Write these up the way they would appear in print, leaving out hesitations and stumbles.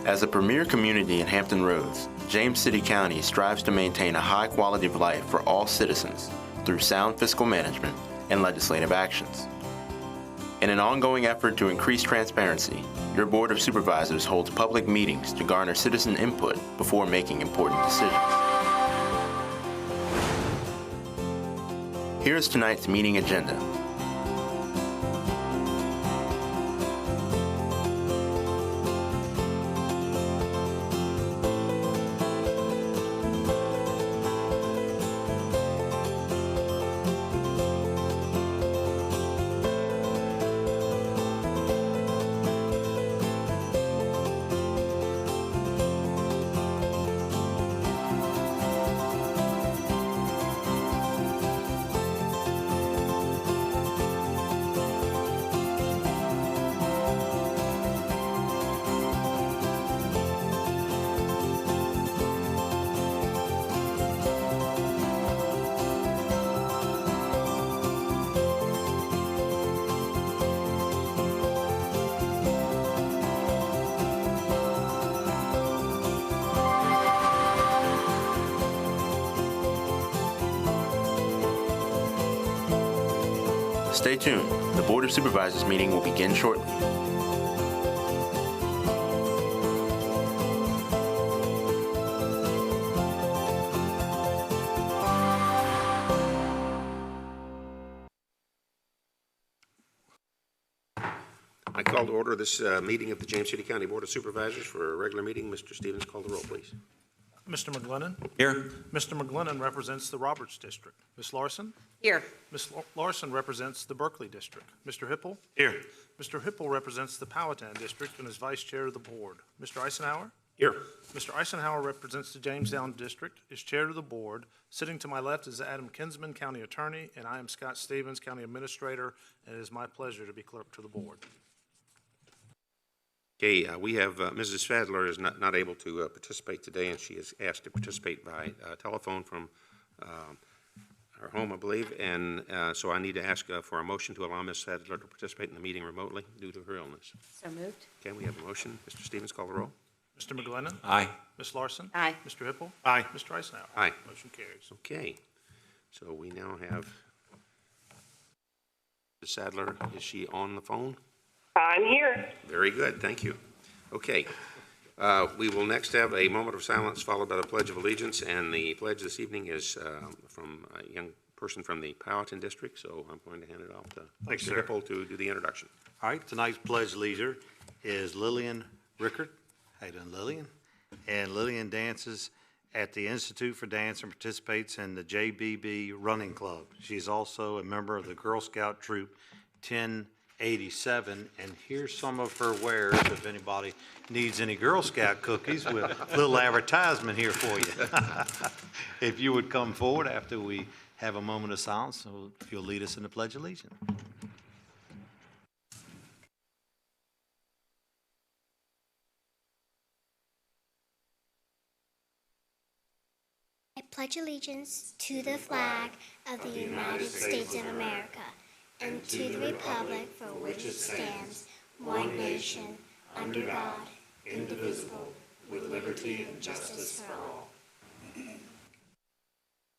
As a premier community in Hampton Roads, James City County strives to maintain a high quality of life for all citizens through sound fiscal management and legislative actions. In an ongoing effort to increase transparency, your Board of Supervisors holds public meetings to garner citizen input before making important decisions. Here is tonight's meeting agenda. Stay tuned. The Board of Supervisors meeting will begin shortly. I call to order this meeting of the James City County Board of Supervisors for a regular meeting. Mr. Stevens, call the roll, please. Mr. McGlennon? Here. Mr. McGlennon represents the Roberts District. Ms. Larson? Here. Ms. Larson represents the Berkeley District. Mr. Hipple? Here. Mr. Hipple represents the Powhatan District and is Vice Chair of the Board. Mr. Eisenhower? Here. Mr. Eisenhower represents the Jamestown District, is Chair of the Board. Sitting to my left is Adam Kinsman, County Attorney, and I am Scott Stevens, County Administrator, and it is my pleasure to be Clerk to the Board. Okay, we have Mrs. Fadler is not able to participate today, and she is asked to participate by telephone from her home, I believe, and so I need to ask for a motion to allow Ms. Fadler to participate in the meeting remotely due to her illness. So moved. Okay, we have a motion. Mr. Stevens, call the roll. Mr. McGlennon? Aye. Ms. Larson? Aye. Mr. Hipple? Aye. Mr. Eisenhower? Aye. Motion carries. Okay, so we now have Ms. Sadler. Is she on the phone? I'm here. Very good, thank you. Okay, we will next have a moment of silence followed by the Pledge of Allegiance, and the pledge this evening is from a young person from the Powhatan District, so I'm going to hand it off to Thanks, Mr. sir. Hipple to do the introduction. All right, tonight's pledge leader is Lillian Rickard. How you doing, Lillian? And Lillian dances at the Institute for Dance and participates in the JBB Running Club. She's also a member of the Girl Scout Troop 1087, and here's some of her wares if anybody needs any Girl Scout cookies with a little advertisement here for you. If you would come forward after we have a moment of silence, so if you'll lead us in the Pledge of Allegiance. I pledge allegiance to the flag of the United States of America and to the republic for which it stands, one nation, under God, indivisible, with liberty and justice for all.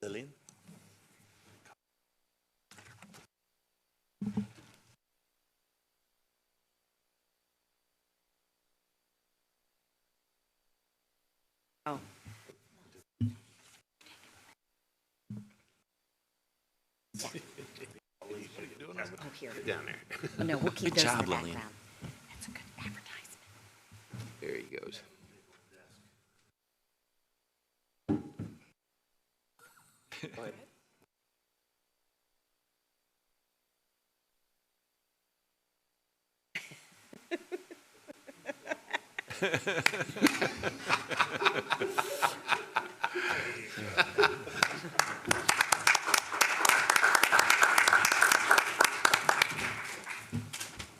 Lillian? Oh. Yeah. Oh, here. Down there. Oh, no, we'll keep Good those job, in the Lillian. background. That's a good advertisement. There he goes.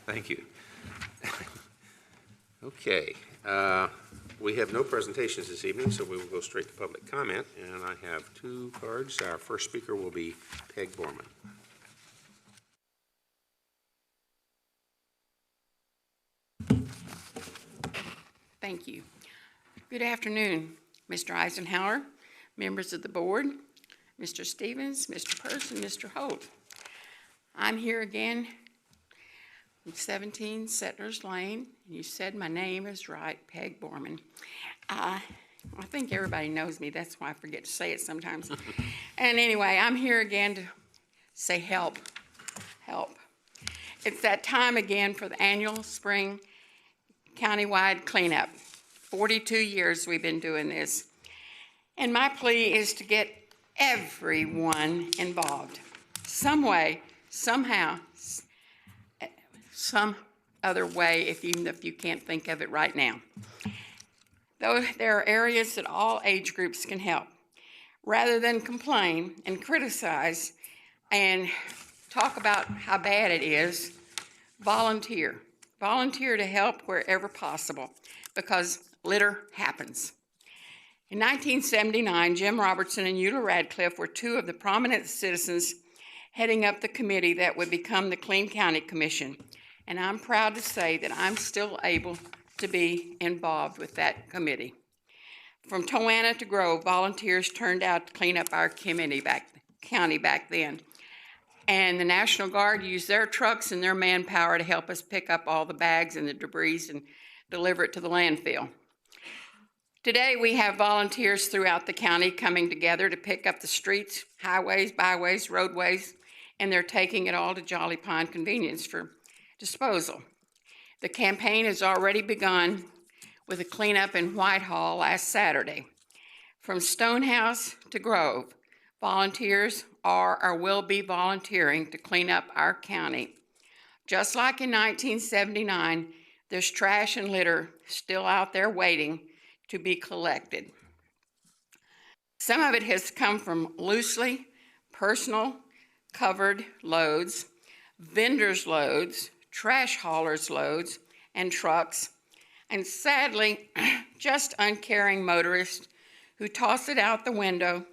Thank you. Okay, we have no presentations this evening, so we will go straight to public comment, and I have two cards. Our first speaker will be Peg Borman. Thank you. Good afternoon, Mr. Eisenhower, members of the board, Mr. Stevens, Mr. Pearce, and Mr. Holt. I'm here again from 17 Settlers Lane. You said my name is right, Peg Borman. I think everybody knows me. That's why I forget to say it sometimes. And anyway, I'm here again to say help, help. It's that time again for the annual spring countywide cleanup. 42 years we've been doing this. And my plea is to get everyone involved. Some way, somehow, some other way, even if you can't think of it right now. Though there are areas that all age groups can help. Rather than complain and criticize and talk about how bad it is, volunteer. Volunteer to help wherever possible, because litter happens. In 1979, Jim Robertson and Eula Radcliffe were two of the prominent citizens heading up the committee that would become the Clean County Commission. And I'm proud to say that I'm still able to be involved with that committee. From Toanna to Grove, volunteers turned out to clean up our county back then. And the National Guard used their trucks and their manpower to help us pick up all the bags and the debris and deliver it to the landfill. Today, we have volunteers throughout the county coming together to pick up the streets, highways, byways, roadways, and they're taking it all to Jolly Pine Convenience for disposal. The campaign has already begun with a cleanup in Whitehall last Saturday. From Stonehouse to Grove, volunteers are or will be volunteering to clean up our county. Just like in 1979, there's trash and litter still out there waiting to be collected. Some of it has come from loosely personal covered loads, vendors' loads, trash haulers' loads, and trucks, and sadly, just uncaring motorists who toss it out the window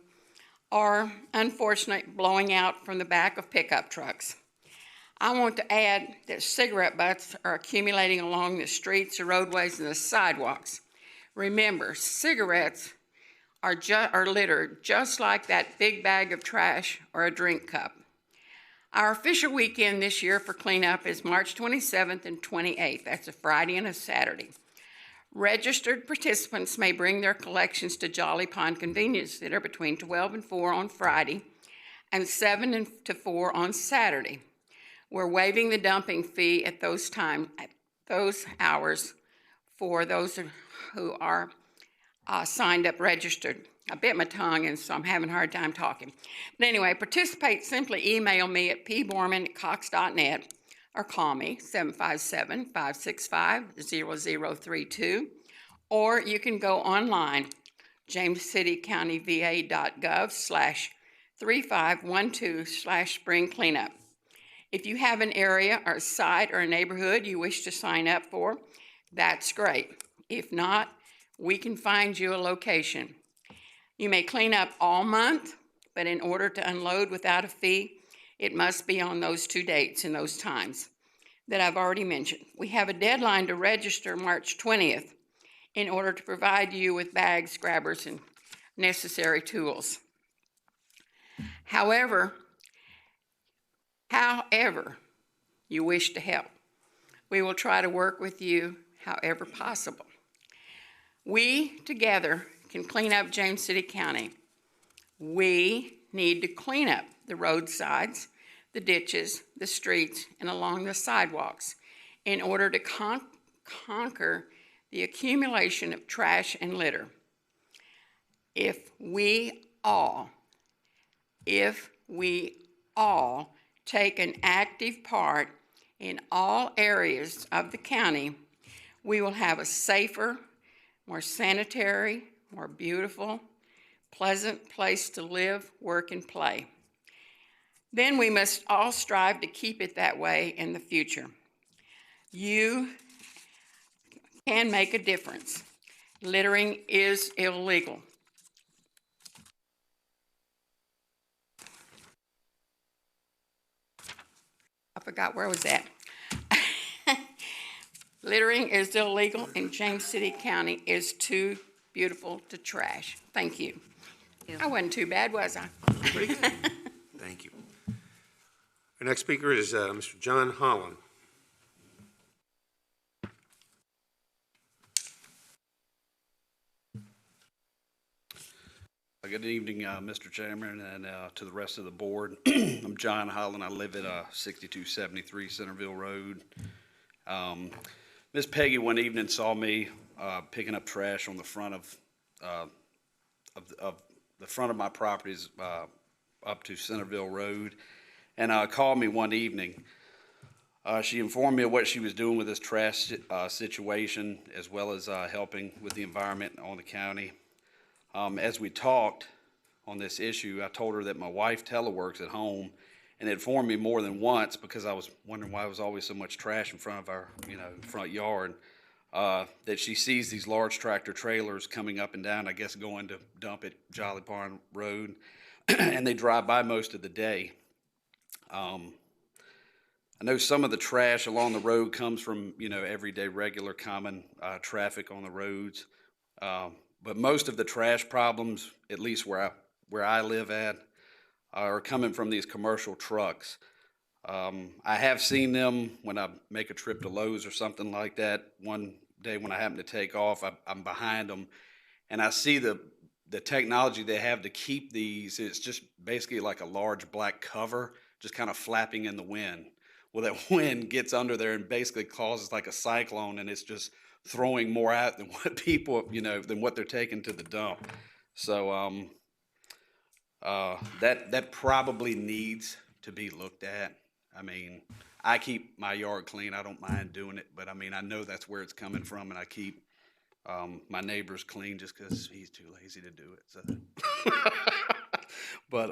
or, unfortunately, blowing out from the back of pickup trucks. I want to add that cigarette butts are accumulating along the streets, the roadways, and the sidewalks. Remember, cigarettes are littered just like that big bag of trash or a drink cup. Our official weekend this year for cleanup is March 27th and 28th. That's a Friday and a Saturday. Registered participants may bring their collections to Jolly Pine Convenience Center between 12 and 4 on Friday and 7 to 4 on Saturday. We're waiving the dumping fee at those hours for those who are signed up registered. I bit my tongue, and so I'm having a hard time talking. But anyway, participate. Simply email me at pborman@cox.net or call me 757-565-0032, or you can go online, jamescitycountyva.gov/3512/spring cleanup. If you have an area or site or a neighborhood you wish to sign up for, that's great. If not, we can find you a location. You may clean up all month, but in order to unload without a fee, it must be on those 2 dates and those times that I've already mentioned. We have a deadline to register March 20th in order to provide you with bags, grabbers, and necessary tools. However you wish to help, we will try to work with you however possible. We together can clean up James City County. We need to clean up the roadsides, the ditches, the streets, and along the sidewalks in order to conquer the accumulation of trash and litter. If we all take an active part in all areas of the county, we will have a safer, more sanitary, more beautiful, pleasant place to live, work, and play. Then we must all strive to keep it that way in the future. You can make a difference. Littering is illegal. I forgot where I was at. Littering is illegal in James City County is to beautiful to trash. Thank you. you. I wasn't too bad, was I? Thank you. Our next speaker is Mr. John Holland. Good evening, Mr. Chairman, and to the rest of the board. I'm John Holland. I live at 6273 Centerville Road. Miss Peggy one evening saw me picking up trash on the front of the front of my properties up to Centerville Road, and called me one evening. She informed me of what she was doing with this trash situation, as well as helping with the environment on the county. As we talked on this issue, I told her that my wife teleworks at home, and it informed me more than once, because I was wondering why there was always so much trash in front of our, front yard, that she sees these large tractor trailers coming up and down, I guess going to dump at Jolly Barn Road, and they drive by most of the day. I know some of the trash along the road comes from, everyday regular common traffic on the roads. But most of the trash problems, at least where I live at, are coming from these commercial trucks. I have seen them when I make a trip to Lowe's or something like that. One day when I happen to take off, I'm behind them, and I see the technology they have to keep these. It's just basically like a large black cover, just kind of flapping in the wind. Well, that wind gets under there and basically causes like a cyclone, and it's just throwing more out than what people, than what they're taking to the dump. So that probably needs to be looked at. I mean, I keep my yard clean. I don't mind doing it, but I mean, I know that's where it's coming from, and I keep my neighbors clean just because he's too lazy to do it. So, but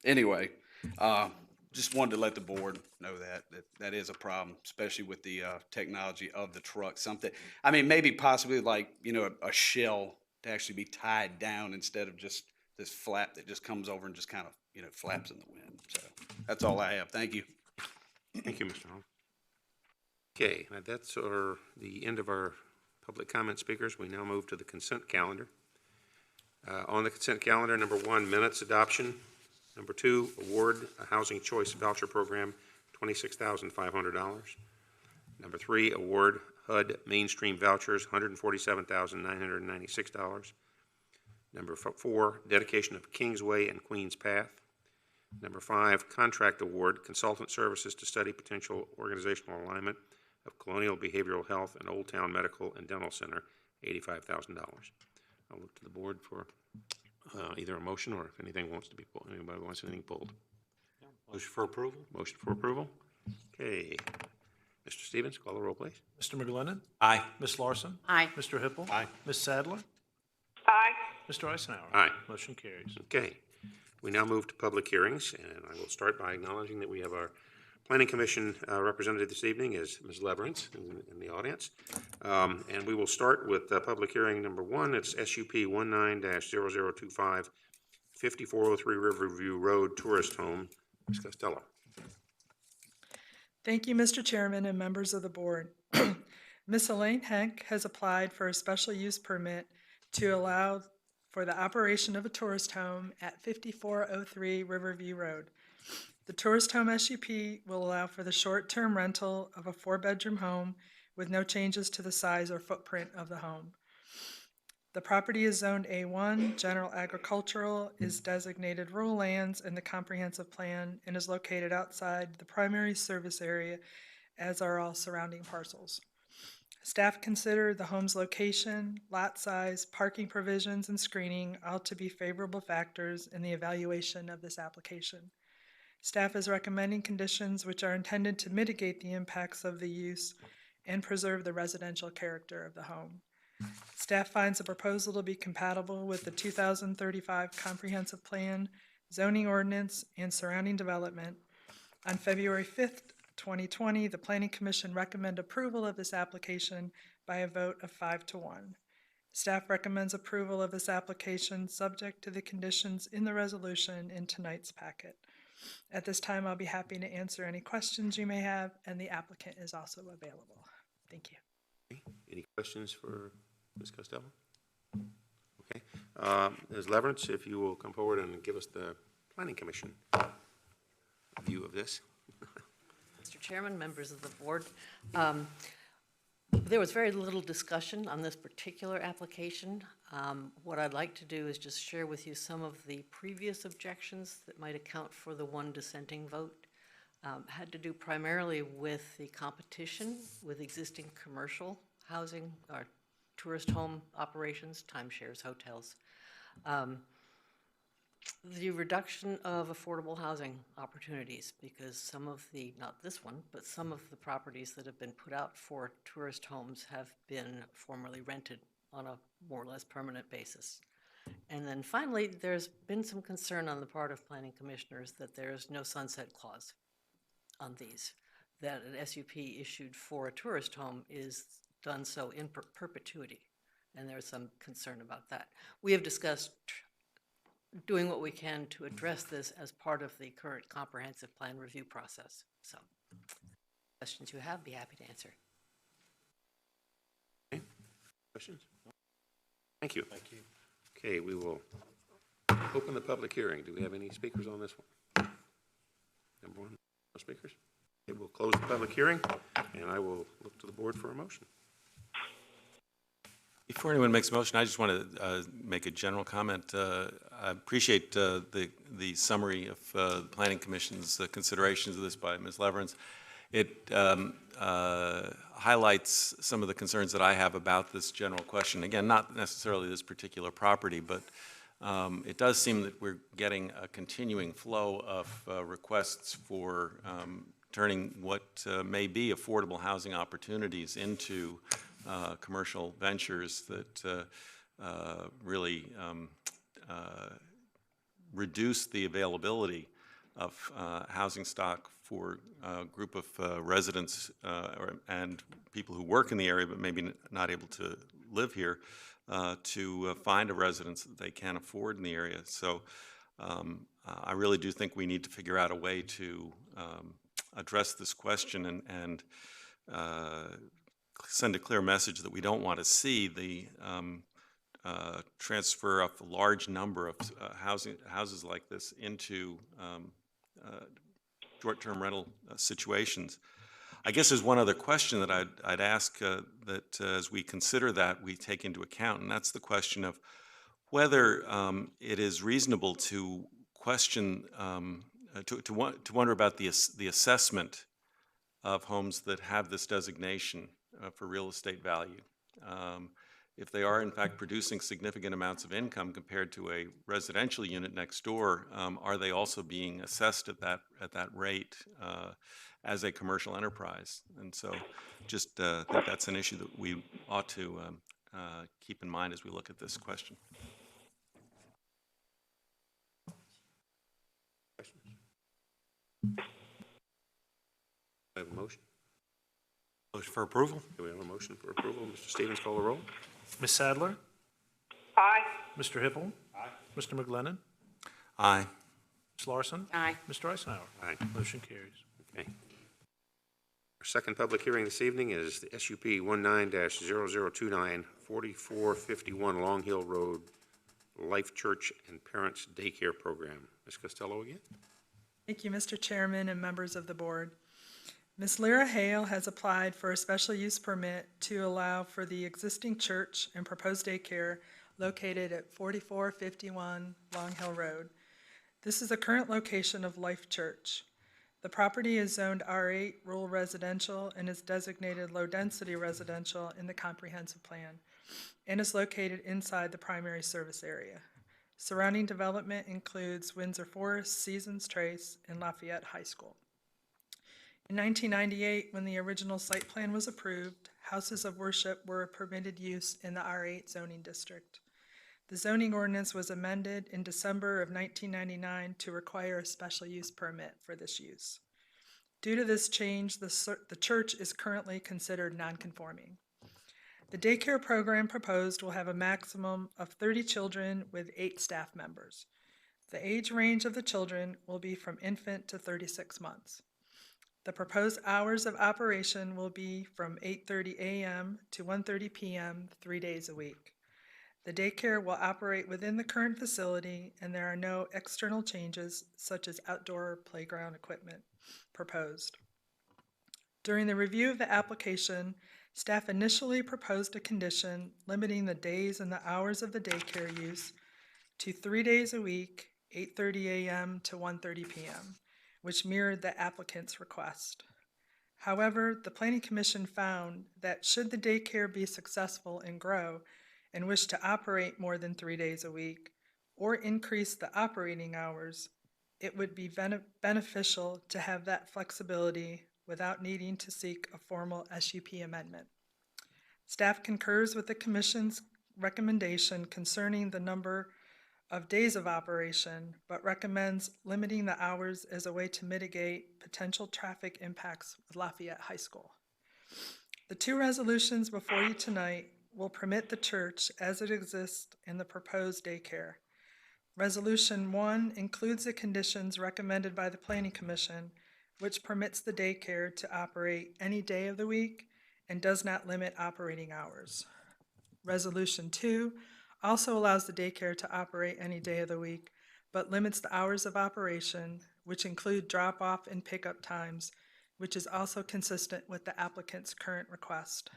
anyway, just wanted to let the board know that is a problem, especially with the technology of the truck. Something, I mean, maybe possibly like, a shell to actually be tied down instead of just this flap that just comes over and just kind of, flaps in the wind. So that's all I have. Thank you. Thank you, Mr. Holland. Okay, now that's the end of our public comment speakers. We now move to the consent calendar. On the consent calendar, number 1, minutes adoption. Number 2, award a housing choice voucher program, $26,500. Number 3, award HUD mainstream vouchers, $147,996. Number 4, dedication of Kingsway and Queens Path. Number 5, contract award, consultant services to study potential organizational alignment of Colonial Behavioral Health and Old Town Medical and Dental Center, $85,000. I'll look to the board for either a motion or if anything wants to be pulled. Anybody wants anything pulled? Motion for approval? Motion for approval. Okay. Mr. Stevens, call the roll, please. Mr. McGlinnan. Aye. Ms. Larson. Aye. Mr. Hippel. Aye. Ms. Sadler. Aye. Mr. Eisenhower. Aye. Motion carries. Okay. We now move to public hearings, and I will start by acknowledging that we have our Planning Commission representative this evening is Ms. Leverance in the audience. And we will start with public hearing number 1. It's SUP 19-0025, 5403 Riverview Road Tourist Home. Ms. Costello. Thank you, Mr. Chairman and members of the board. Ms. Elaine Henk has applied for a special use permit to allow for the operation of a tourist home at 5403 Riverview Road. The tourist home SUP will allow for the short-term rental of a 4-bedroom home with no changes to the size or footprint of the home. The property is zoned A1, general agricultural, is designated rural lands in the comprehensive plan, and is located outside the primary service area, as are all surrounding parcels. Staff consider the home's location, lot size, parking provisions, and screening all to be favorable factors in the evaluation of this application. Staff is recommending conditions which are intended to mitigate the impacts of the use and preserve the residential character of the home. Staff finds the proposal to be compatible with the 2035 Comprehensive Plan, zoning ordinance, and surrounding development. On February 5th, 2020, the Planning Commission recommended approval of this application by a vote of 5-1. Staff recommends approval of this application subject to the conditions in the resolution in tonight's packet. At this time, I'll be happy to answer any questions you may have, and the applicant is also available. Thank you. Any questions for Ms. Costello? Ms. Leverance, if you will come forward and give us the Planning Commission view of this. Mr. Chairman, members of the board, there was very little discussion on this particular application. What I'd like to do is just share with you some of the previous objections that might account for the one dissenting vote. Had to do primarily with the competition with existing commercial housing or tourist home operations, timeshares, hotels. The reduction of affordable housing opportunities, because some of the, not this one, but some of the properties that have been put out for tourist homes have been formerly rented on a more or less permanent basis. And then finally, there's been some concern on the part of planning commissioners that there is no sunset clause on these, that an SUP issued for a tourist home is done so in perpetuity, and there's some concern about that. We have discussed doing what we can to address this as part of the current comprehensive plan review process. So, questions you have, be happy to answer. Okay. Questions? Thank you. Thank you. Okay, we will open the public hearing. Do we have any speakers on this one? Number one, no speakers? Okay, we'll close the public hearing, and I will look to the board for a motion. Before anyone makes a motion, I just want to make a general comment. I appreciate the summary of the Planning Commission's considerations of this by Ms. Leverance. It highlights some of the concerns that I have about this general question. Again, not necessarily this particular property, but it does seem that we're getting a continuing flow of requests for turning what may be affordable housing opportunities into commercial ventures that really reduce the availability of housing stock for a group of residents and people who work in the area but maybe not able to live here to find a residence that they can afford in the area. So I really do think we need to figure out a way to address this question and send a clear message that we don't want to see the transfer of a large number of houses like this into short-term rental situations. I guess there's one other question that I'd ask that as we consider that, we take into account, and that's the question of whether it is reasonable to question, to wonder about the assessment of homes that have this designation for real estate value. If they are in fact producing significant amounts of income compared to a residential unit next door, are they also being assessed at that rate as a commercial enterprise? And so just think that's an issue that we ought to keep in mind as we look at this question. Questions? I have a motion. Motion for approval? Do we have a motion for approval? Mr. Stevens, call the roll. Ms. Sadler? Aye. Mr. Hippel? Aye. Mr. McGlennon? Aye. Ms. Larson? Aye. Mr. Eisenhower? Aye. Motion carries. Okay. Our second public hearing this evening is the SUP 19-0029 4451 Longhill Road Life Church and Parents Daycare Program. Ms. Costello again. Thank you, Mr. Chairman and members of the board. Ms. Lyra Hale has applied for a special use permit to allow for the existing church and proposed daycare located at 4451 Longhill Road. This is the current location of Life Church. The property is zoned R8 rural residential and is designated low-density residential in the comprehensive plan and is located inside the primary service area. Surrounding development includes Windsor Forest, Seasons Trace, and Lafayette High School. In 1998, when the original site plan was approved, houses of worship were a permitted use in the R8 zoning district. The zoning ordinance was amended in December of 1999 to require a special use permit for this use. Due to this change, the church is currently considered non-conforming. The daycare program proposed will have a maximum of 30 children with 8 staff members. The age range of the children will be from infant to 36 months. The proposed hours of operation will be from 8:30 a.m. to 1:30 p.m. 3 days a week. The daycare will operate within the current facility, and there are no external changes such as outdoor playground equipment proposed. During the review of the application, staff initially proposed a condition limiting the days and the hours of the daycare use to 3 days a week, 8:30 a.m. to 1:30 p.m., which mirrored the applicant's request. However, the Planning Commission found that should the daycare be successful and grow and wish to operate more than 3 days a week or increase the operating hours, it would be beneficial to have that flexibility without needing to seek a formal SUP amendment. Staff concurs with the Commission's recommendation concerning the number of days of operation, but recommends limiting the hours as a way to mitigate potential traffic impacts with Lafayette High School. The two resolutions before you tonight will permit the church as it exists in the proposed daycare. Resolution 1 includes the conditions recommended by the Planning Commission, which permits the daycare to operate any day of the week and does not limit operating hours. Resolution 2 also allows the daycare to operate any day of the week, but limits the hours of operation, which include drop-off and pickup times, which is also consistent with the applicant's current request.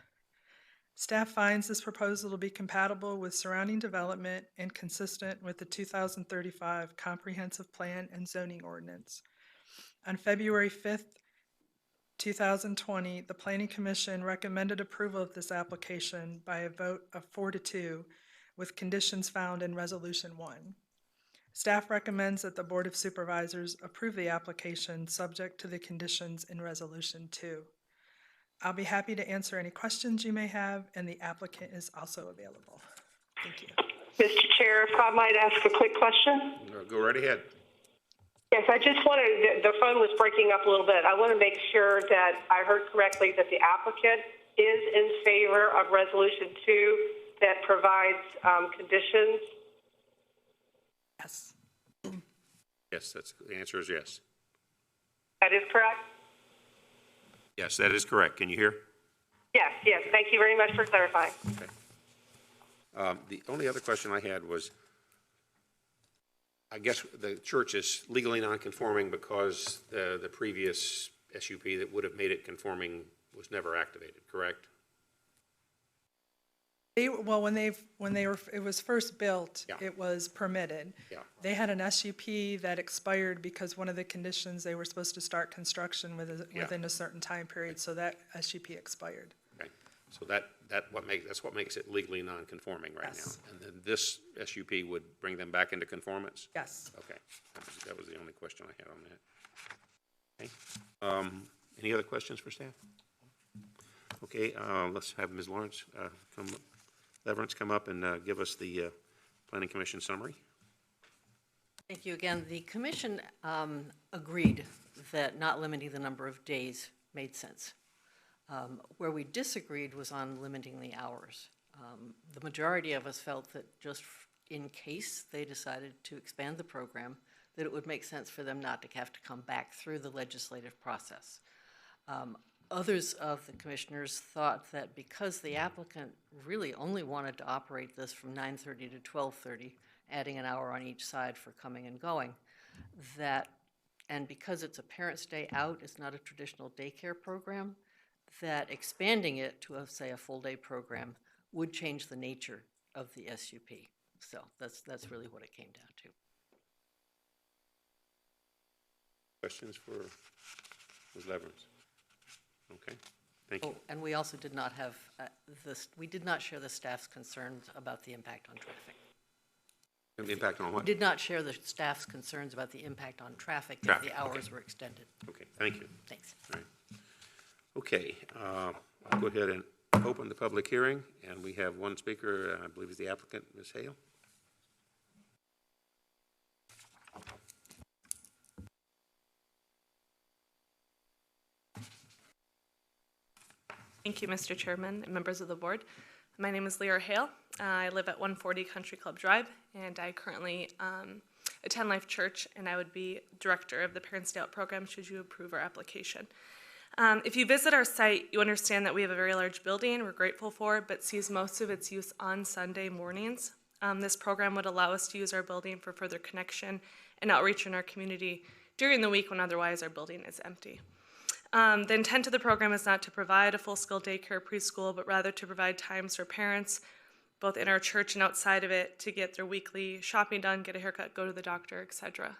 Staff finds this proposal to be compatible with surrounding development and consistent with the 2035 Comprehensive Plan and Zoning Ordinance. On February 5th, 2020, the Planning Commission recommended approval of this application by a vote of 4-2, with conditions found in Resolution 1. Staff recommends that the Board of Supervisors approve the application subject to the conditions in Resolution 2. I'll be happy to answer any questions you may have, and the applicant is also available. Thank you. Mr. Chair, if I might ask a quick question? Go right ahead. Yes, I just wanted, the phone was breaking up a little bit. I want to make sure that I heard correctly that the applicant is in favor of Resolution 2 that provides conditions. Yes. Yes, the answer is yes. That is correct? Yes, that is correct. Can you hear? Yes. Thank you very much for clarifying. Okay. The only other question I had was, I guess the church is legally non-conforming because the previous SUP that would have made it conforming was never activated, correct? When it was first built, Yeah. it was permitted. Yeah. They had an SUP that expired because one of the conditions, they were supposed to start construction within a certain time period, so that SUP expired. Okay. So that's what makes it legally non-conforming right Yes. now. And then this SUP would bring them back into conformance? Yes. Okay. That was the only question I had on that. Okay. Any other questions for staff? Okay, let's have Ms. Leverance come up and give us the Planning Commission summary. Thank you again. The commission agreed that not limiting the number of days made sense. Where we disagreed was on limiting the hours. The majority of us felt that just in case they decided to expand the program, that it would make sense for them not to have to come back through the legislative process. Others of the commissioners thought that because the applicant really only wanted to operate this from 9:30 to 12:30, adding an hour on each side for coming and going, and because it's a parent's day out, it's not a traditional daycare program, that expanding it to, say, a full-day program would change the nature of the SUP. So that's really what it came down to. Questions for Ms. Leverance? Okay, thank you. Oh, and we also did not have we did not share the staff's concerns about the impact on traffic. The impact on what? We did not share the staff's concerns about the impact on traffic if the hours were extended. Okay, thank you. Thanks. All right. Okay, I'll go ahead and open the public hearing, and we have one speaker, I believe is the applicant, Ms. Hale. Thank you, Mr. Chairman and members of the board. My name is Leah Hale. I live at 140 Country Club Drive, and I currently attend Life Church, and I would be director of the Parents Day Out program should you approve our application. If you visit our site, you understand that we have a very large building we're grateful for, but sees most of its use on Sunday mornings. This program would allow us to use our building for further connection and outreach in our community during the week when otherwise our building is empty. The intent of the program is not to provide a full-scale daycare preschool, but rather to provide times for parents, both in our church and outside of it, to get their weekly shopping done, get a haircut, go to the doctor, etc.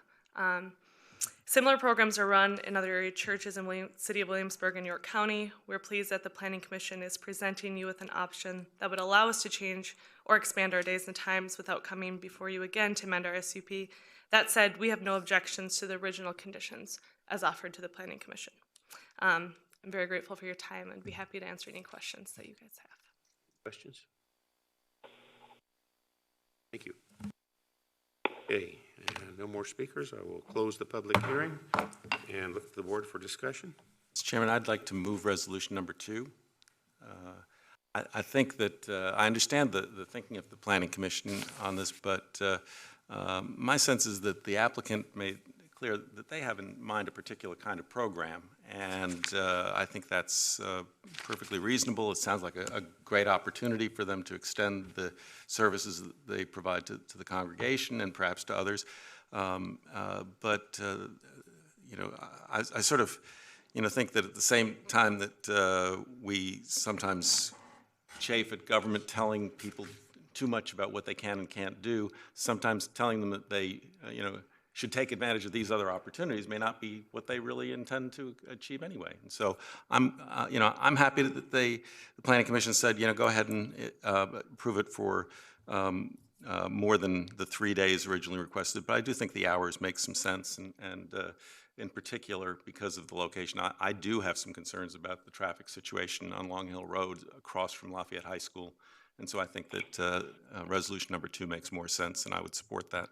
Similar programs are run in other area churches in City of Williamsburg and York County. We're pleased that the Planning Commission is presenting you with an option that would allow us to change or expand our days and times without coming before you again to amend our SUP. That said, we have no objections to the original conditions as offered to the Planning Commission. I'm very grateful for your time and be happy to answer any questions that you guys have. Questions? Thank you. Okay, no more speakers. I will close the public hearing and look to the board for discussion. Mr. Chairman, I'd like to move resolution number 2. I think that I understand the thinking of the Planning Commission on this, but my sense is that the applicant made clear that they have in mind a particular kind of program, and I think that's perfectly reasonable. It sounds like a great opportunity for them to extend the services that they provide to the congregation and perhaps to others. But you know, I sort of, you know, think that at the same time that we sometimes chafe at government telling people too much about what they can and can't do, sometimes telling them that they, you know, should take advantage of these other opportunities may not be what they really intend to achieve anyway. And so you know, I'm happy that the Planning Commission said, you know, go ahead and approve it for more than the 3 days originally requested. But I do think the hours make some sense, and in particular, because of the location, I do have some concerns about the traffic situation on Longhill Road across from Lafayette High School. And so I think that resolution number 2 makes more sense, and I would support that.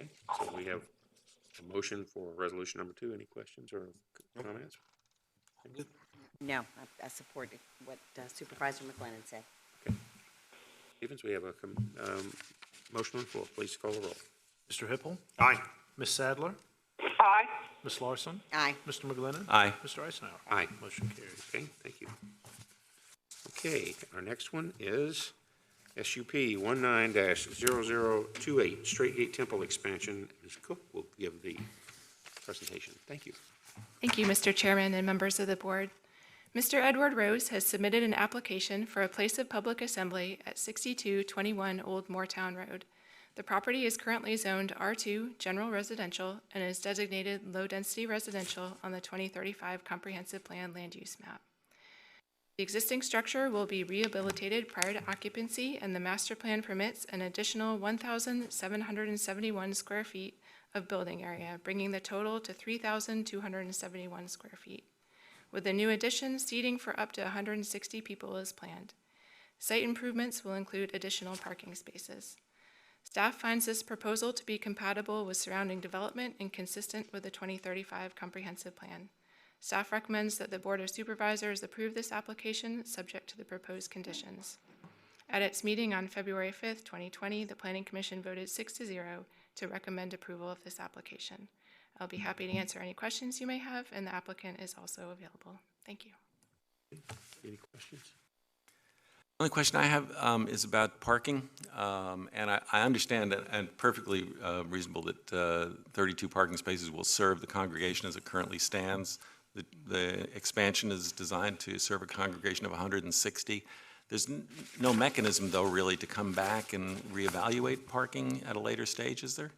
Okay. So we have a motion for resolution number 2. Any questions or comments? No, I support what Supervisor McLennan said. Okay. Stevens, we have a motion on the floor. Please call the roll. Mr. Hippel? Aye. Ms. Sadler? Aye. Ms. Larson? Aye. Mr. McGlinnan? Aye. Mr. Eisenhower? Aye. Motion carries. Okay, thank you. Okay, our next one is SUP 19-0028, Strait Gate Temple Expansion. Ms. Cook will give the presentation. Thank you. Thank you, Mr. Chairman and members of the board. Mr. Edward Rose has submitted an application for a place of public assembly at 6221 Old Moortown Road. The property is currently zoned R2 General Residential and is designated Low-Density Residential on the 2035 Comprehensive Plan Land Use Map. The existing structure will be rehabilitated prior to occupancy, and the master plan permits an additional 1,771 square feet of building area, bringing the total to 3,271 square feet. With the new addition, seating for up to 160 people is planned. Site improvements will include additional parking spaces. Staff finds this proposal to be compatible with surrounding development and consistent with the 2035 Comprehensive Plan. Staff recommends that the Board of Supervisors approve this application subject to the proposed conditions. At its meeting on February 5th, 2020, the Planning Commission voted 6-0 to recommend approval of this application. I'll be happy to answer any questions you may have, and the applicant is also available. Thank you. Any questions? The only question I have is about parking, and I understand that, and perfectly reasonable that 32 parking spaces will serve the congregation as it currently stands. The expansion is designed to serve a congregation of 160. There's no mechanism, though, really, to come back and reevaluate parking at a later stage, is there?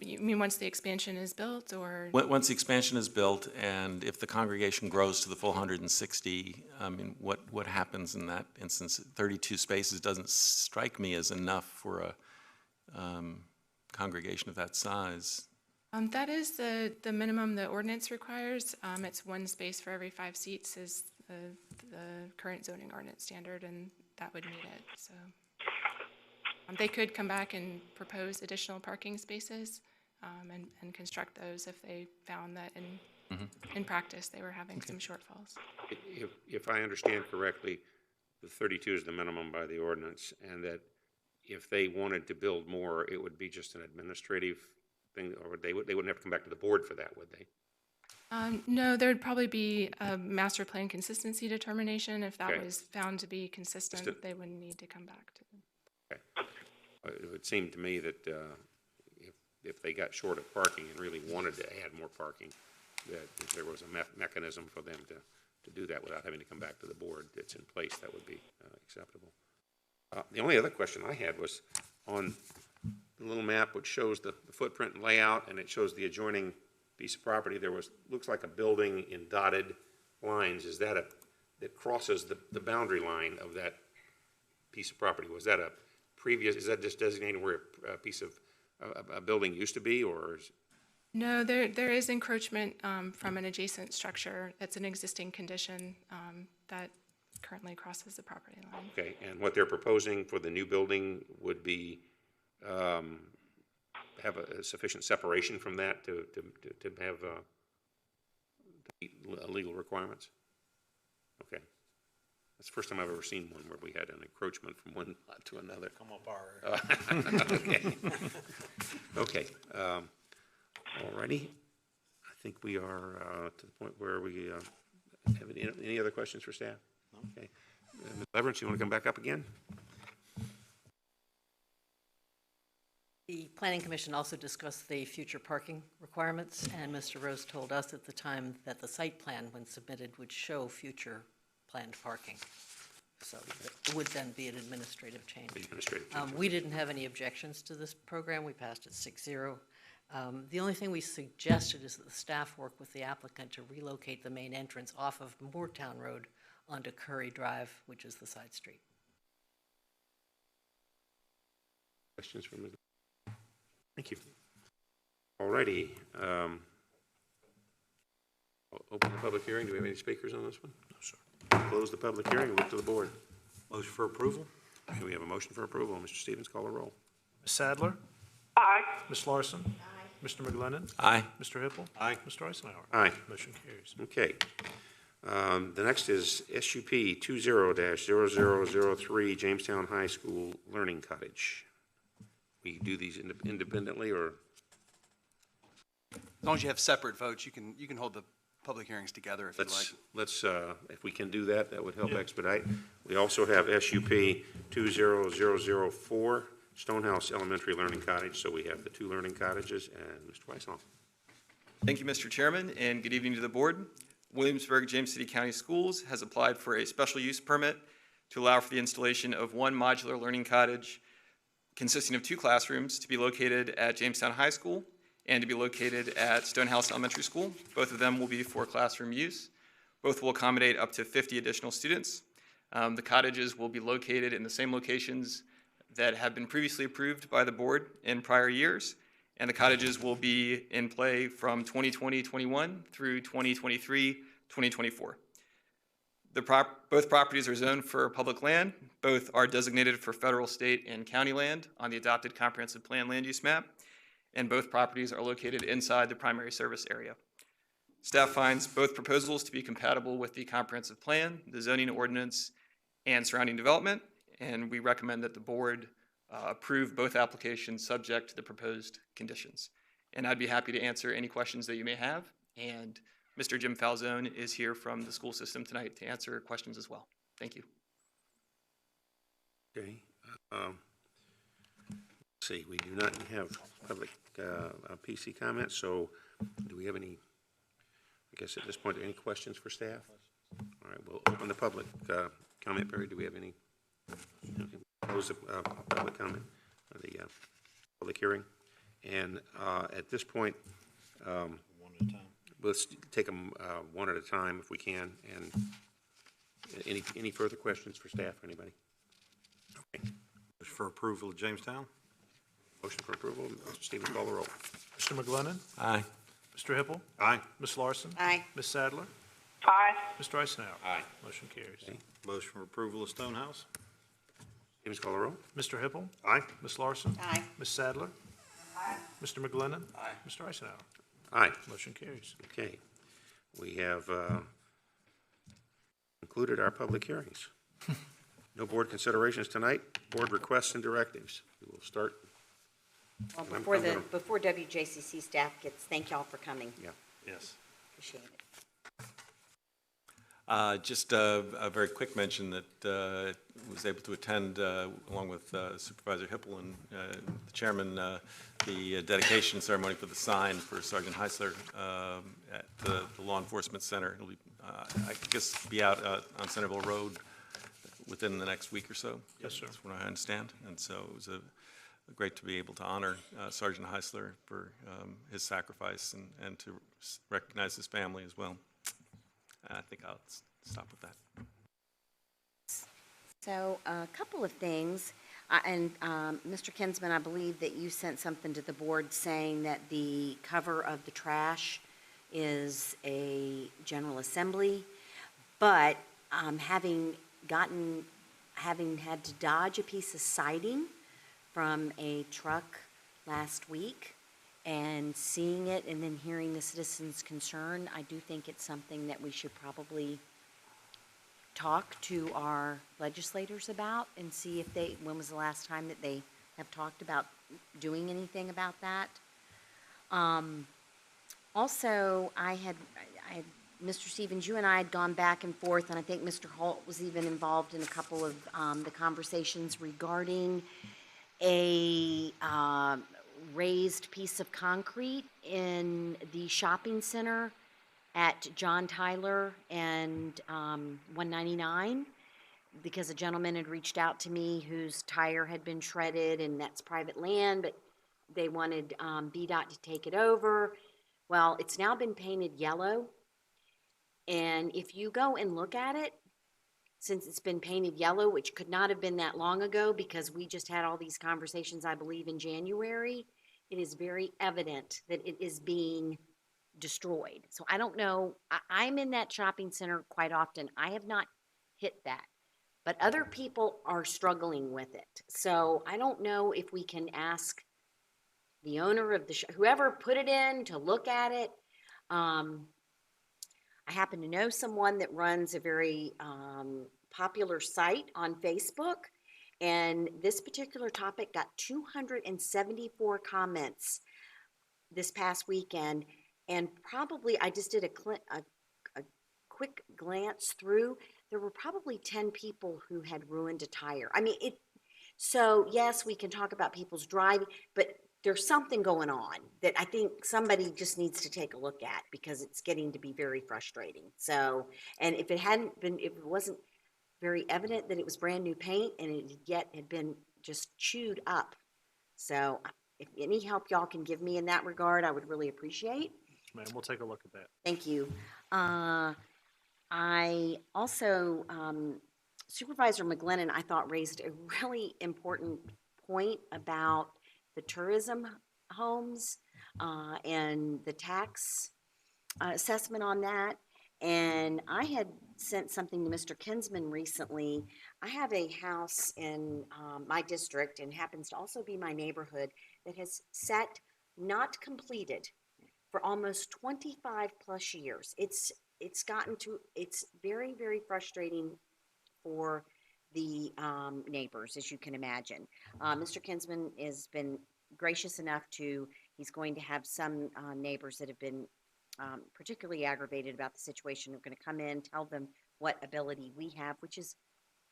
You mean once the expansion is built, or? Once the expansion is built, and if the congregation grows to the full 160, I mean, what happens in that instance? 32 spaces doesn't strike me as enough for a congregation of that size. That is the minimum the ordinance requires. It's 1 space for every 5 seats is the current zoning ordinance standard, and that would meet it. So they could come back and propose additional parking spaces and construct those if they found that in practice they were having some shortfalls. If I understand correctly, the 32 is the minimum by the ordinance, and that if they wanted to build more, it would be just an administrative thing, or they wouldn't have to come back to the board for that, would they? No, there'd probably be a master plan consistency determination. If that Okay. was found to be consistent, Just a- they wouldn't need to come back to. It would seem to me that if they got short of parking and really wanted to add more parking, that if there was a mechanism for them to do that without having to come back to the board that's in place, that would be acceptable. The only other question I had was on the little map which shows the footprint and layout, and it shows the adjoining piece of property. There looks like a building in dotted lines. Is that that crosses the boundary line of that piece of property? Was that is that just designating where a piece of a building used to be, or is? No, there is encroachment from an adjacent structure. That's an existing condition that currently crosses the property line. Okay, and what they're proposing for the new building would be have a sufficient separation from that to have legal requirements? Okay. That's the first time I've ever seen one where we had an encroachment from one lot to another. Come up our Okay. Okay. All righty. I think we are to the point where we have any other questions for staff? Okay. Ms. Leverance, you want to come back up again? The Planning Commission also discussed the future parking requirements, and Mr. Rose told us at the time that the site plan, when submitted, would show future planned parking. So it would then be an administrative change. Administrative change. We didn't have any objections to this program. We passed it 6-0. The only thing we suggested is that the staff work with the applicant to relocate the main entrance off of Moortown Road onto Curry Drive, which is the side street. Questions from Ms. Thank you. All righty. Open the public hearing. Do we have any speakers on this one? No, sir. Close the public hearing. Look to the board. motion for approval? Okay, we have a motion for approval. Mr. Stevens, call a roll. Ms. Sadler? Aye. Ms. Larson? Aye. Mr. McGlennon? Aye. Mr. Hippel? Aye. Mr. Eisenhower? Aye. Motion carries. Okay. The next is SUP 20-0003 Jamestown High School Learning Cottage. We do these independently, or? As long as you have separate votes, you can hold the public hearings together if you'd like. Let's, if we can do that, that would help expedite. We also have SUP 20004 Stonehouse Elementary Learning Cottage, so we have the two learning cottages, and Mr. Weishaupt. Thank you, Mr. Chairman, and good evening to the board. Williamsburg James City County Schools has applied for a special use permit to allow for the installation of one modular learning cottage consisting of 2 classrooms to be located at Jamestown High School and to be located at Stonehouse Elementary School. Both of them will be for classroom use. Both will accommodate up to 50 additional students. The cottages will be located in the same locations that have been previously approved by the board in prior years, and the cottages will be in play from 2020-21 through 2023-2024. Both properties are zoned for public land. Both are designated for federal, state, and county land on the adopted comprehensive plan land use map, and both properties are located inside the primary service area. Staff finds both proposals to be compatible with the comprehensive plan, the zoning ordinance, and surrounding development, and we recommend that the board approve both applications subject to the proposed conditions. And I'd be happy to answer any questions that you may have, and Mr. Jim Falzone is here from the school system tonight to answer questions as well. Thank you. Okay. Let's see, we do not have public PC comments, so do we have any, I guess at this point, any questions for staff? All right, we'll open the public comment period. Do we have any? Okay, close the public comment, the public hearing. And at this point, One at a time. let's take them one at a time if we can. And any further questions for staff or anybody? Okay. Motion for approval of Jamestown? Motion for approval. Mr. Stevens, call the roll. Mr. McGlennon? Aye. Mr. Hippel? Aye. Ms. Larson? Aye. Ms. Sadler? Aye. Mr. Eisenhower? Aye. Motion carries. Okay. Motion for approval of Stonehouse? Stevens, call the roll. Mr. Hippel? Aye. Ms. Larson? Aye. Ms. Sadler? Aye. Mr. McGlennon? Aye. Mr. Eisenhower? Aye. Motion carries. Okay. We have concluded our public hearings. No board considerations tonight. Board requests and directives. We will start. Well, I'm before gonna- before WJCC staff gets, thank y'all for coming. Yeah. Yes. Appreciate it. Just a very quick mention that was able to attend, along with Supervisor Hippel and the chairman, the dedication ceremony for the sign for Sergeant Heisler at the Law Enforcement Center. It'll be, I guess, be out on Centerville Road within the next week or so. Yes, sir. That's what I understand. And so it was great to be able to honor Sergeant Heisler for his sacrifice and to recognize his family as well. I think I'll stop with that. So a couple of things, Mr. Kinsman, I believe that you sent something to the board saying that the cover of the trash is a General Assembly, but having had to dodge a piece of siding from a truck last week, and seeing it and then hearing the citizens' concern, I do think it's something that we should probably talk to our legislators about and see if when was the last time that they have talked about doing anything about that. Also, Mr. Stevens, you and I had gone back and forth, and I think Mr. Holt was even involved in a couple of the conversations regarding a raised piece of concrete in the shopping center at John Tyler and 199, because a gentleman had reached out to me whose tire had been shredded, and that's private land, but they wanted VDOT to take it over. Well, it's now been painted yellow, and if you go and look at it, since it's been painted yellow, which could not have been that long ago because we just had all these conversations, I believe, in January, it is very evident that it is being destroyed. So I don't know, I'm in that shopping center quite often. I have not hit that, but other people are struggling with it. So I don't know if we can ask the owner of the whoever put it in to look at it. I happen to know someone that runs a very popular site on Facebook, and this particular topic got 274 comments this past weekend, and probably I just did a quick glance through. There were probably 10 people who had ruined a tire. I mean, so yes, we can talk about people's driving, but there's something going on that I think somebody just needs to take a look at, because it's getting to be very frustrating. So, and if it wasn't very evident that it was brand new paint and it yet had been just chewed up. So if any help y'all can give me in that regard, I would really appreciate. Ma'am, we'll take a look at that. Thank you. I also, Supervisor McGlennon, I thought, raised a really important point about the tourism homes and the tax assessment on that. And I had sent something to Mr. Kinsman recently. I have a house in my district, and happens to also be my neighborhood, that has sat not completed for almost 25 plus years. It's very, very frustrating for the neighbors, as you can imagine. Mr. Kinsman has been gracious enough he's going to have some neighbors that have been particularly aggravated about the situation. We're going to come in, tell them what ability we have, which is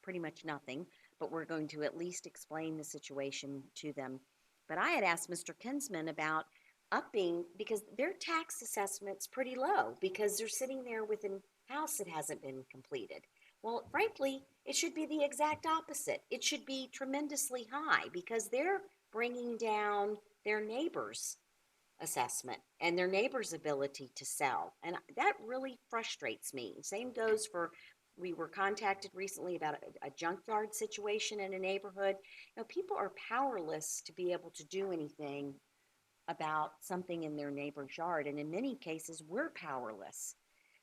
pretty much nothing, but we're going to at least explain the situation to them. But I had asked Mr. Kinsman about upping, because their tax assessment's pretty low, because they're sitting there with a house that hasn't been completed. Well, frankly, it should be the exact opposite. It should be tremendously high, because they're bringing down their neighbors' assessment and their neighbors' ability to sell. And that really frustrates me. Same goes for, we were contacted recently about a junkyard situation in a neighborhood. You know, people are powerless to be able to do anything about something in their neighbor's yard. And in many cases, we're powerless.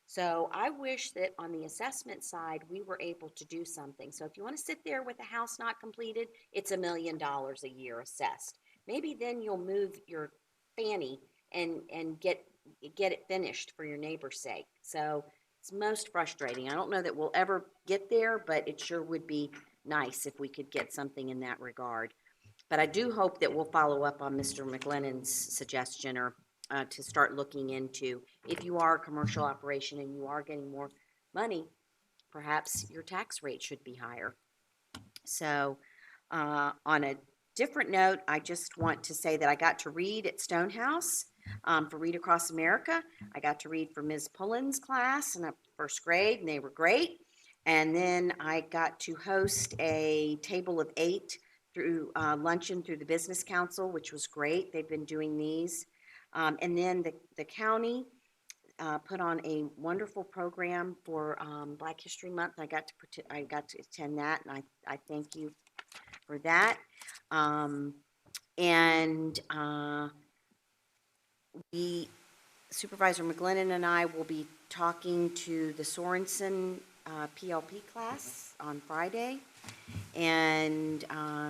So I wish that on the assessment side, we were able to do something. So if you want to sit there with a house not completed, it's $1 million a year assessed. Maybe then you'll move your fanny and get it finished for your neighbor's sake. So it's most frustrating. I don't know that we'll ever get there, but it sure would be nice if we could get something in that regard. But I do hope that we'll follow up on Mr. McLennan's suggestion, or to start looking into. If you are a commercial operation and you are getting more money, perhaps your tax rate should be higher. So on a different note, I just want to say that I got to read at Stonehouse for Read Across America. I got to read for Ms. Pullen's class in first grade, and they were great. And then I got to host a table of 8 through luncheon through the Business Council, which was great. They've been doing these. And then the county put on a wonderful program for Black History Month. I got to attend that, and I thank you for that. Supervisor McGlennon and I will be talking to the Sorensen PLP class on Friday, and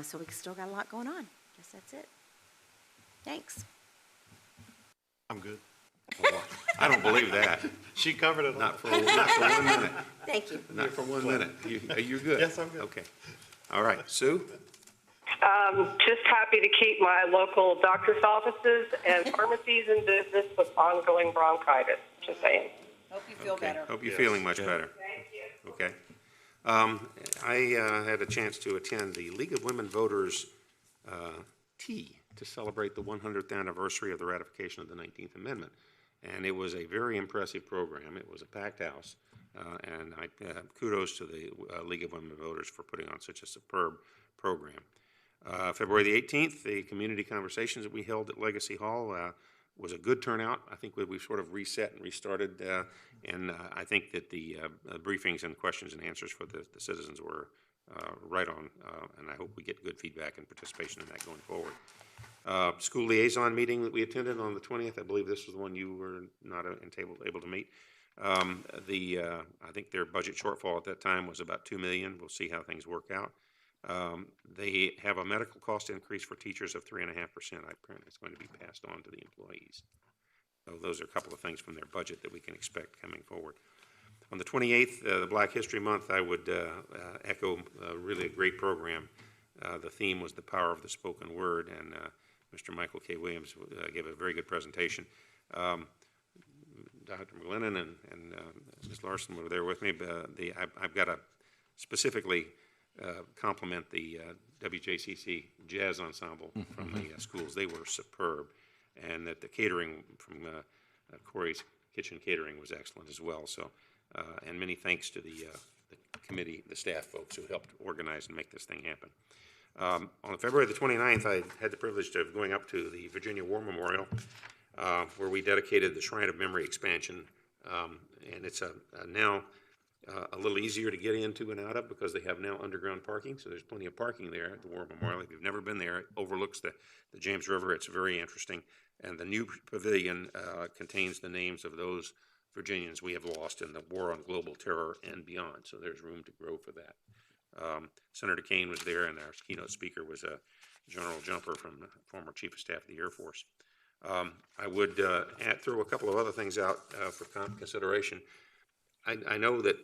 so we still got a lot going on. Guess that's it. Thanks. I'm good. I don't believe that. She covered it all. Not for 1 minute. Thank you. Not for 1 minute. You're good? Yes, I'm good. Okay. All right. Sue? Just happy to keep my local doctor's offices and pharmacies in business with ongoing bronchitis. Just saying. Hope you feel Okay. better. Hope you're feeling much better. Thank you. Okay. I had a chance to attend the League of Women Voters tea to celebrate the 100th anniversary of the ratification of the 19th Amendment. And it was a very impressive program. It was a packed house. And I kudos to the League of Women Voters for putting on such a superb program. February the 18th, the community conversations that we held at Legacy Hall was a good turnout. I think we sort of reset and restarted, and I think that the briefings and questions and answers for the citizens were right on, and I hope we get good feedback and participation in that going forward. School liaison meeting that we attended on the 20th, I believe this was the one you were not able to meet. I think their budget shortfall at that time was about $2 million. We'll see how things work out. They have a medical cost increase for teachers of 3.5%. Apparently it's going to be passed on to the employees. So those are a couple of things from their budget that we can expect coming forward. On the 28th, the Black History Month, I would echo really a great program. The theme was the power of the spoken word, and Mr. Michael K. Williams gave a very good presentation. Dr. McGlennon and Ms. Larson were there with me. I've got to specifically compliment the WJCC Jazz Ensemble from the schools. They were superb, and that the catering from Corey's Kitchen Catering was excellent as well. So, and many thanks to the committee, the staff folks who helped organize and make this thing happen. On February the 29th, I had the privilege of going up to the Virginia War Memorial, where we dedicated the Shrine of Memory expansion, and it's now a little easier to get into and out of because they have now underground parking, so there's plenty of parking there at the War Memorial. If you've never been there, it overlooks the James River. It's very interesting, and the new pavilion contains the names of those Virginians we have lost in the War on Global Terror and beyond, so there's room to grow for that. Senator Kane was there, and our keynote speaker was General Jumper from the former Chief of Staff of the Air Force. I would throw a couple of other things out for consideration. I know that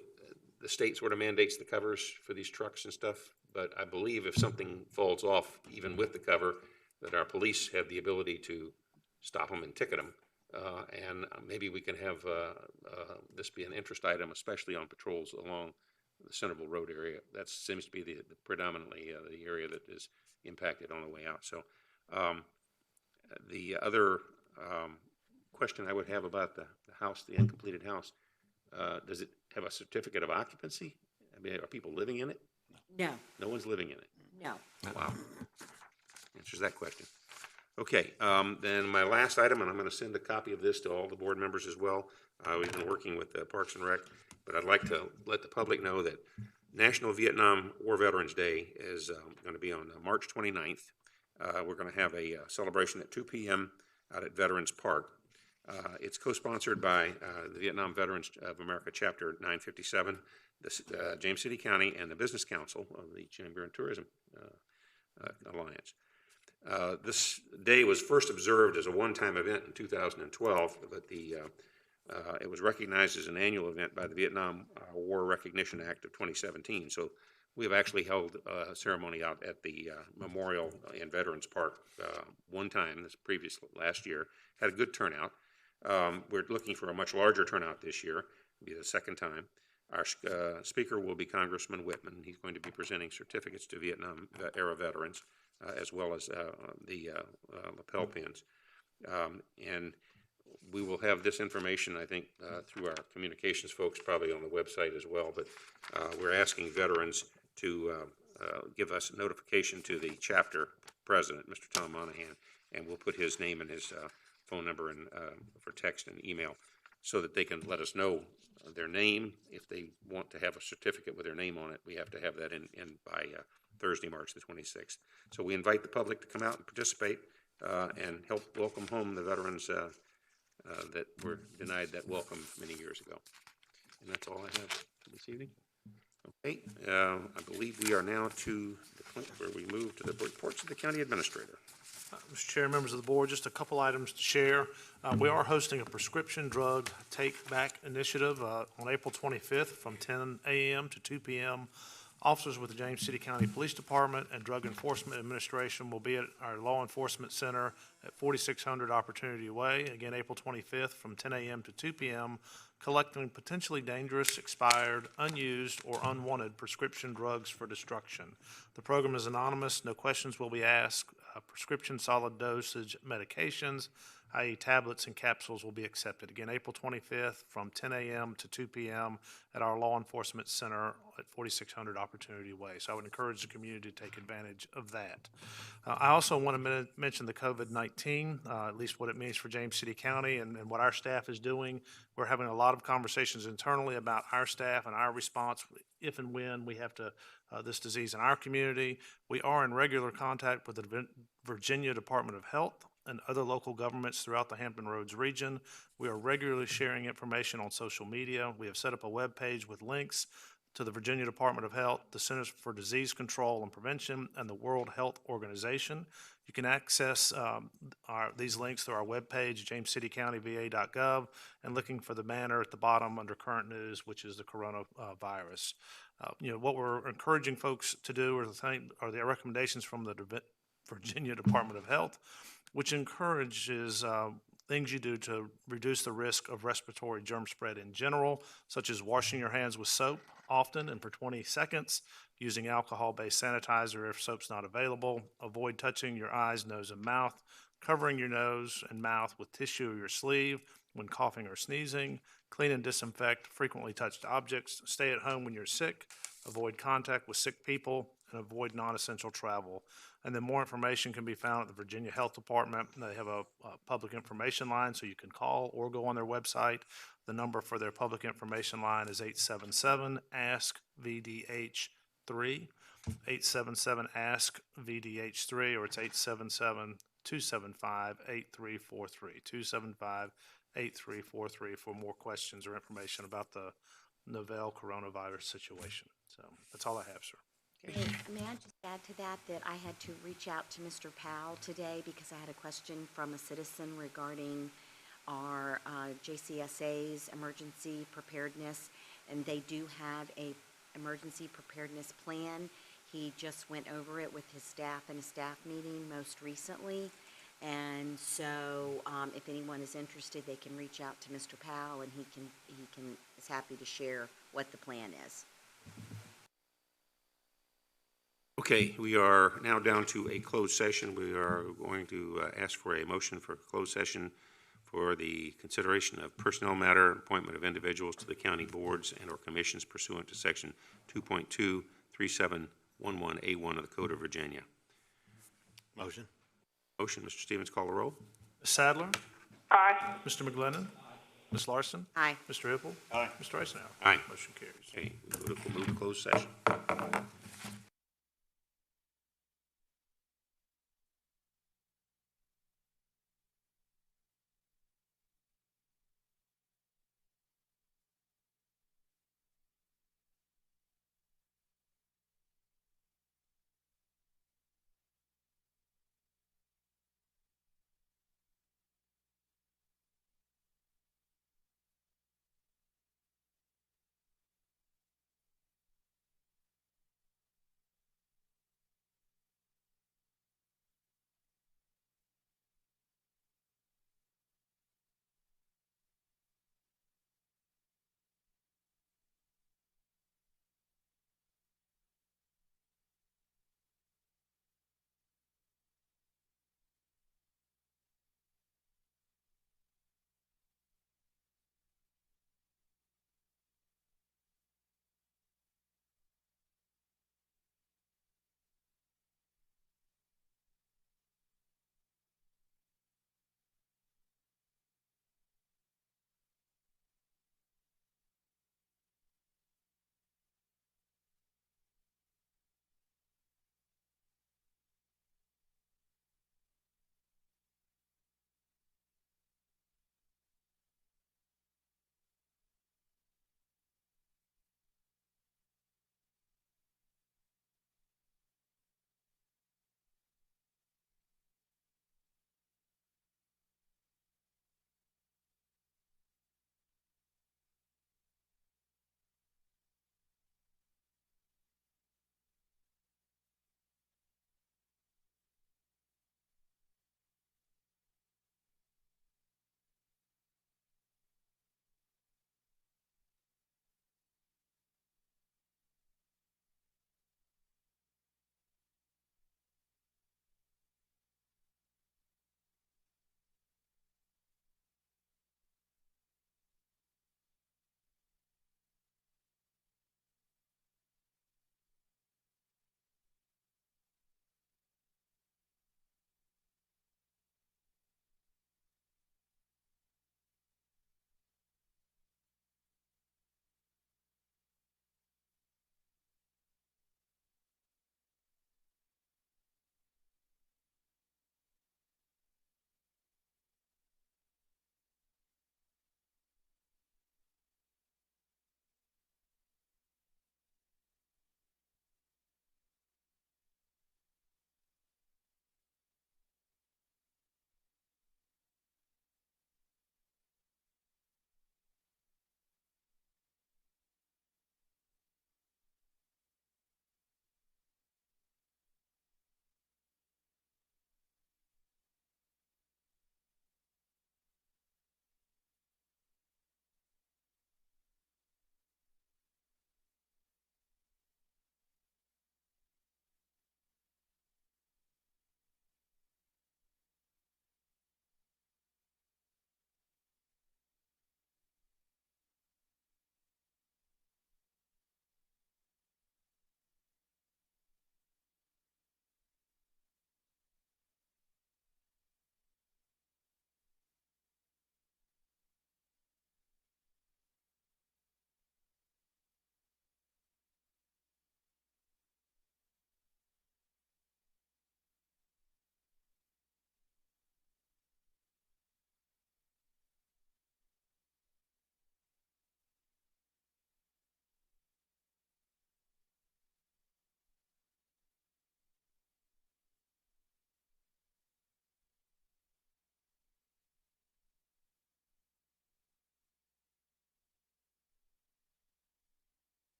the state sort of mandates the covers for these trucks and stuff, but I believe if something falls off, even with the cover, that our police have the ability to stop them and ticket them. And maybe we can have this be an interest item, especially on patrols along the Centerville Road area. That seems to be the predominantly the area that is impacted on the way out. So the other question I would have about the house, the incompleted house, does it have a certificate of occupancy? I mean, are people living in it? No. No one's living in it? No. Wow. Answers that question. Okay, then my last item, and I'm going to send a copy of this to all the board members as well. We've been working with Parks and Rec, but I'd like to let the public know that National Vietnam War Veterans Day is going to be on March 29th. We're going to have a celebration at 2 p.m. out at Veterans Park. It's co-sponsored by the Vietnam Veterans of America Chapter 957, the James City County, and the Business Council of the Chamber and Tourism Alliance. This day was first observed as a one-time event in 2012, but it was recognized as an annual event by the Vietnam War Recognition Act of 2017. So We have actually held a ceremony out at the Memorial and Veterans Park one time, last year. Had a good turnout. We're looking for a much larger turnout this year. It'll be the second time. Our speaker will be Congressman Whitman. He's going to be presenting certificates to Vietnam-era veterans, as well as the lapel pins. And we will have this information, I think, through our communications folks, probably on the website as well. But we're asking veterans to give us notification to the chapter president, Mr. Tom Monahan, and we'll put his name and his phone number in, for text and email so that they can let us know their name. If they want to have a certificate with their name on it, we have to have that in by Thursday, March the 26th. So we invite the public to come out and participate and help welcome home the veterans that were denied that welcome many years ago. And that's all I have for this evening. Okay, I believe we are now to the point where we move to the reports of the county administrator. Mr. Chair, members of the board, just a couple items to share. We are hosting a prescription drug take back initiative on April 25th from 10 a.m. to 2 p.m. Officers with the James City County Police Department and Drug Enforcement Administration will be at our Law Enforcement Center at 4600 Opportunity Way, again, April 25th from 10 a.m. to 2 p.m., collecting potentially dangerous, expired, unused, or unwanted prescription drugs for destruction. The program is anonymous. No questions will be asked. Prescription solid dosage medications, i.e. tablets and capsules, will be accepted. Again, April 25th from 10 a.m. to 2 p.m. at our Law Enforcement Center at 4600 Opportunity Way. So I would encourage the community to take advantage of that. I also want to mention the COVID-19, at least what it means for James City County and what our staff is doing. We're having a lot of conversations internally about our staff and our response if and when we have to this disease in our community. We are in regular contact with the Virginia Department of Health and other local governments throughout the Hampton Roads region. We are regularly sharing information on social media. We have set up a web page with links to the Virginia Department of Health, the Centers for Disease Control and Prevention, and the World Health Organization. You can access these links through our webpage, jamescitycountyva.gov, and looking for the banner at the bottom under current news, which is the coronavirus. What we're encouraging folks to do are the recommendations from the Virginia Department of Health, which encourages things you do to reduce the risk of respiratory germ spread in general, such as washing your hands with soap often and for 20 seconds, using alcohol-based sanitizer if soap's not available, avoid touching your eyes, nose, and mouth, covering your nose and mouth with tissue or your sleeve when coughing or sneezing, clean and disinfect frequently touched objects, stay at home when you're sick, avoid contact with sick people, and avoid non-essential travel. And then more information can be found at the Virginia Health Department. They have a public information line, so you can call or go on their website. The number for their public information line is 877-ASK-VDH3, 877-ASK-VDH3, or it's 877-275-8343, 275-8343 for more questions or information about the novel coronavirus situation. So that's all I have, sir. May I just add to that I had to reach out to Mr. Powell today because I had a question from a citizen regarding our JCSA's emergency preparedness, and they do have a emergency preparedness plan. He just went over it with his staff in a staff meeting most recently, and so if anyone is interested, they can reach out to Mr. Powell, and he is happy to share what the plan is. Okay, we are now down to a closed session. We are going to ask for a motion for a closed session for the consideration of personnel matter, appointment of individuals to the county boards and or commissions pursuant to section 2.23711A1 of the Code of Virginia. Motion. Motion, Mr. Stevens, call the roll. Ms. Sadler? Aye. Mr. McGlennon? Ms. Larson? Aye. Mr. Hippel? Aye. Mr. Eisenhower? Aye. Motion carries. Okay, we'll move to closed session.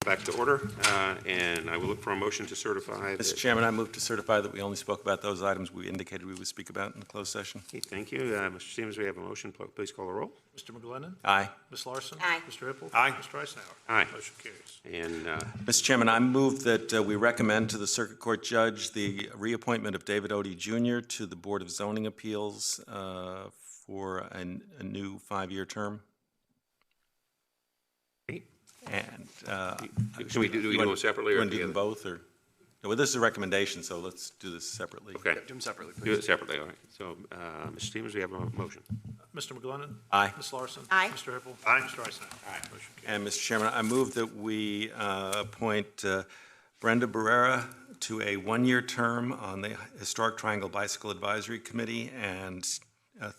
back to order, and I will look for a motion to certify. Mr. Chairman, I move to certify that we only spoke about those items we indicated we would speak about in the closed session. Okay, thank you. Mr. Stevens, we have a motion. Please call the roll. Mr. McGlinnan. Aye. Ms. Larson. Aye. Mr. Hippel. Aye. Mr. Eisenhower. Aye. Motion carries. And Mr. Chairman, I move that we recommend to the Circuit Court Judge the reappointment of David Odie Jr. to the Board of Zoning Appeals for a new 5-year term. And should we do them separately or you want to do together? them both, or? No, well, this is a recommendation, so let's do this separately. Okay. Do them separately, Do please. it separately, all right. So, Mr. Stevens, we have a motion. Mr. McGlinnan. Aye. Ms. Larson. Aye. Mr. Hippel. Aye. Mr. Eisenhower. Aye. Motion carries. And, Mr. Chairman, I move that we appoint Brenda Barrera to a 1-year term on the Historic Triangle Bicycle Advisory Committee, and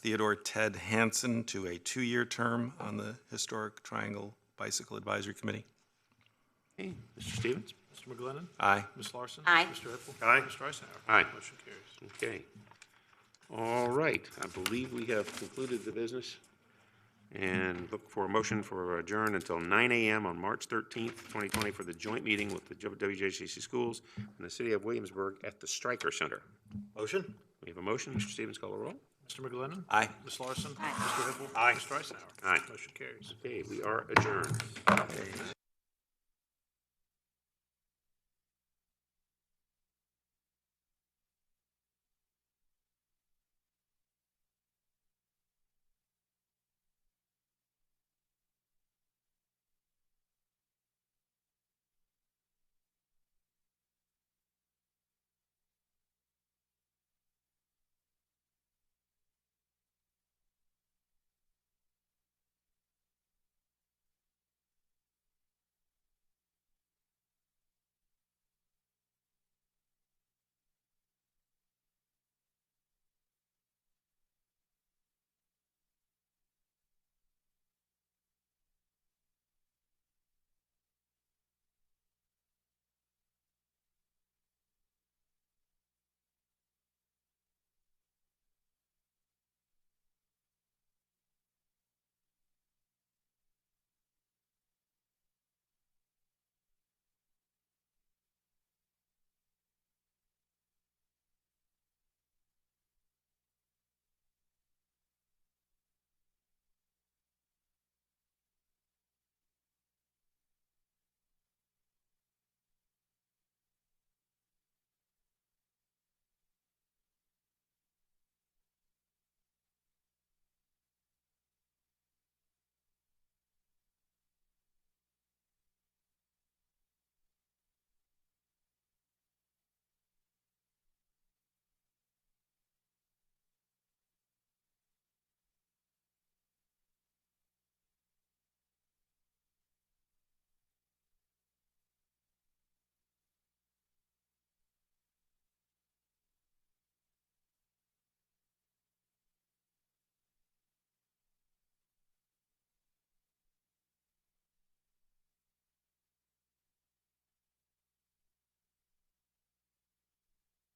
Theodore Ted Hansen to a 2-year term on the Historic Triangle Bicycle Advisory Committee. Okay, Mr. Stevens? Mr. McGlinnan. Aye. Ms. Larson. Aye. Mr. Hippel. Aye. Mr. Eisenhower. Aye. Motion carries. Okay. All right, I believe we have concluded the business, and look for a motion for adjourn until 9 a.m. on March 13th, 2020 for the joint meeting with the WJCC schools in the city of Williamsburg at the Stryker Center. Motion? We have a motion. Mr. Stevens, call the roll. Mr. McGlinnan. Aye. Ms. Larson. Aye. Mr. Hippel. Aye. Mr. Eisenhower. Aye. Motion carries. Okay, we are adjourned.